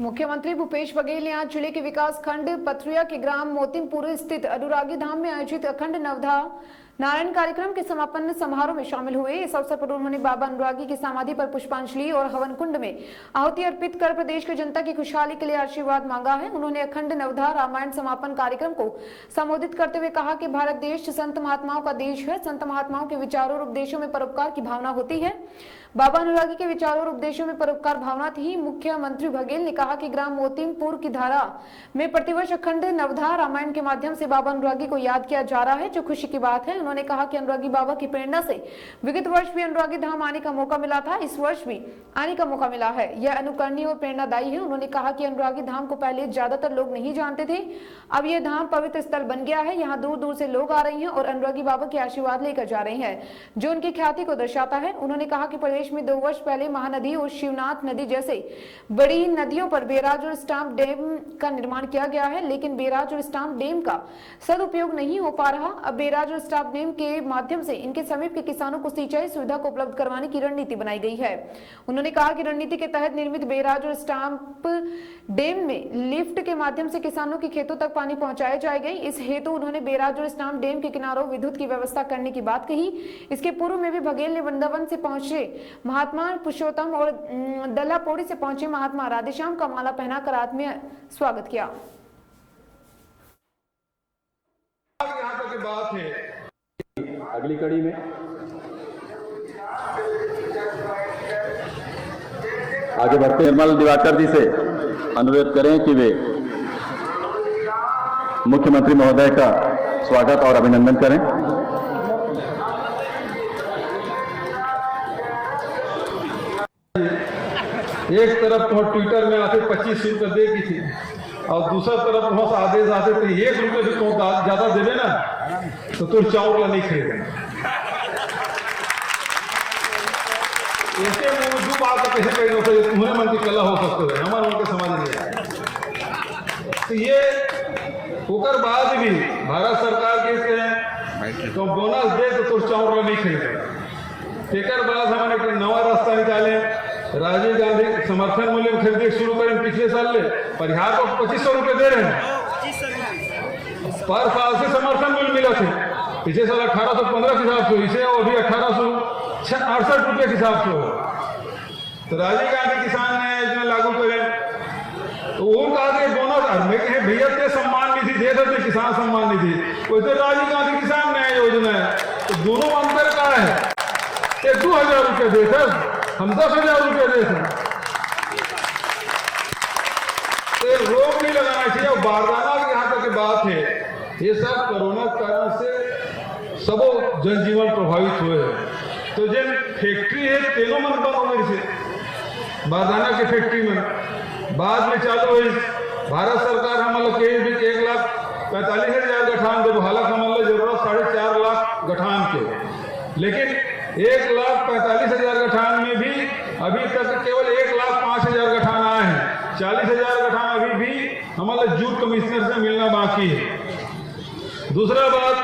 मुख्यमंत्री भूपेश बघेल ने आज जिले के विकास खंड पथरिया के ग्राम मोतिमपुर स्थित अनुरागी धाम में आयोजित अखंड नवधा नारायण कार्यक्रम के समापन समारोह में शामिल हुए। इस अवसर पर उन्होंने बाबा अनुरागी की समाधि पर पुष्पांजलि और हवन कुंड में आहुति अर्पित कर प्रदेश की जनता की खुशहाली के लिए आशीर्वाद मांगा है। उन्होंने अखंड नवधा रामायण समापन कार्यक्रम को संबोधित करते हुए कहा कि भारत देश संत महात्माओं का देश है। संत महात्माओं के विचारों और उपदेशों में परोपकार की भावना होती है। बाबा अनुरागी के विचारों और उपदेशों में परोपकार भावना थी। मुख्यमंत्री बघेल ने कहा कि ग्राम मोतिमपुर की धारा में प्रतिवर्ष अखंड नवधा रामायण के माध्यम से बाबा अनुरागी को याद किया जा रहा है, जो खुशी की बात है। उन्होंने कहा कि अनुरागी बाबा की प्रेरणा से विगत वर्ष भी अनुरागी धाम आने का मौका मिला था, इस वर्ष भी आने का मौका मिला है। यह अनुकरणीय और प्रेरणादायी है। उन्होंने कहा कि अनुरागी धाम को पहले ज्यादातर लोग नहीं जानते थे, अब यह धाम पवित्र स्थल बन गया है। यहाँ दूर दूर से लोग आ रहे हैं और अनुरागी बाबा के आशीर्वाद लेकर जा रहे हैं, जो उनकी ख्याति को दर्शाता है। उन्होंने कहा कि प्रदेश में 2 वर्ष पहले महानदी और शिवनाथ नदी जैसे बड़ी नदियों पर बैराज और स्टाम्प डैम का निर्माण किया गया है, लेकिन बैराज और स्टाम्प डैम का सदुपयोग नहीं हो पा रहा। अब बैराज और स्टाम्प डैम के माध्यम से इनके समीप के किसानों को सिंचाई सुविधा को उपलब्ध करवाने की रणनीति बनाई गई है। उन्होंने कहा कि रणनीति के तहत निर्मित बैराज और स्टाम्प डैम में लिफ्ट के माध्यम से किसानों के खेतों तक पानी पहुंचाया जाएगा। इस हेतु उन्होंने बैराज और स्टाम्प डैम के किनारों विद्युत की व्यवस्था करने की बात कही। इसके पूर्व में भी बघेल ने वृंदावन से पहुंचे महात्मा पुरुषोत्तम और दल्लापौड़ी से पहुंचे महात्मा राधेश्याम का माला पहनाकर आत्मीय स्वागत किया। यहाँ तक की बात है। अगली कड़ी में आगे बढ़ते निर्मल दिवाकर जी से अनुरोध करें कि वे मुख्यमंत्री महोदय का स्वागत और अभिनंदन करें। एक तरफ तो ट्विटर में आते 25 रुपये दे की थी और दूसरा तरफ वहां से आदेश आते थे 1 रुपये भी तो ज्यादा देवे ना तो तुम चावल नहीं खरीदेना। ऐसे दो बात कैसे कही होते तुम्हारे मन की कला हो सकते हुए हमारे उनके समझ नहीं आया। तो ये होकर बाद भी भारत सरकार कहते हैं तो बोनस दे तो तुम चावल नहीं खरीदेगा। तेकर बाद हमारे एक नवा रास्ता निकाले, राजीव गांधी समर्थन मूल्य में खरीदे शुरू करें। पिछले साल ले परिहार को 2500 रुपये दे रहे हैं पर साल से समर्थन मूल्य मिला थे। पिछले साल 1815 के हिसाब से, इसे अभी 1868 रुपये के हिसाब से हो। तो राजीव गांधी किसान ने योजना लागू करें तो वो कहा कि बोनस में कहे भैया के सम्मान निधि दे देते, किसान सम्मान निधि वैसे राजीव गांधी किसान न्याय योजना है। तो दोनों अंतर का है, 2000 रुपये देते, हम 10,000 रुपये देते। रोक नहीं लगाना चाहिए। और बारदाना की यहाँ तक की बात है, ये सब कोरोना कारण से सब जनजीवन प्रभावित हुए हैं। तो जिन फैक्ट्री है तेनों मन बंद होने से बारदाना की फैक्ट्री में बाद में चालू हुई। भारत सरकार हमारे 1,45,000 गठान दे, हालांकि हमारे जरूरत 4.5 लाख गठान के, लेकिन 1,45,000 गठान में भी अभी तक केवल 1,05,000 गठान आए हैं। 40,000 गठान अभी भी हमारे जूट कमिश्नर से मिलना बाकी है। दूसरा बात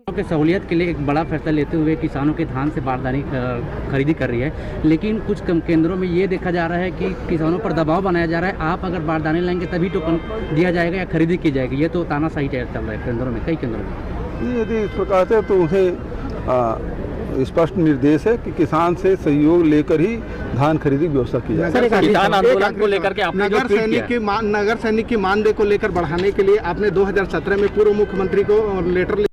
के सहूलियत के लिए एक बड़ा फैसला लेते हुए किसानों के धान से बारदानी खरीदी कर रही है, लेकिन कुछ कम केंद्रों में ये देखा जा रहा है कि किसानों पर दबाव बनाया जा रहा है। आप अगर बारदानी लाएंगे तभी टोकन दिया जाएगा या खरीदी की जाएगी। ये तो तानाशाही चल रहा है केंद्रों में, कई केंद्रों में। यदि इस प्रकार से तो उन्हें स्पष्ट निर्देश है कि किसान से सहयोग लेकर ही धान खरीदी की व्यवस्था की जाए। किसान आंदोलन को लेकर के आपने नगर सैनिक की मानदेय को लेकर बढ़ाने के लिए आपने 2017 में पूर्व मुख्यमंत्री को लेटर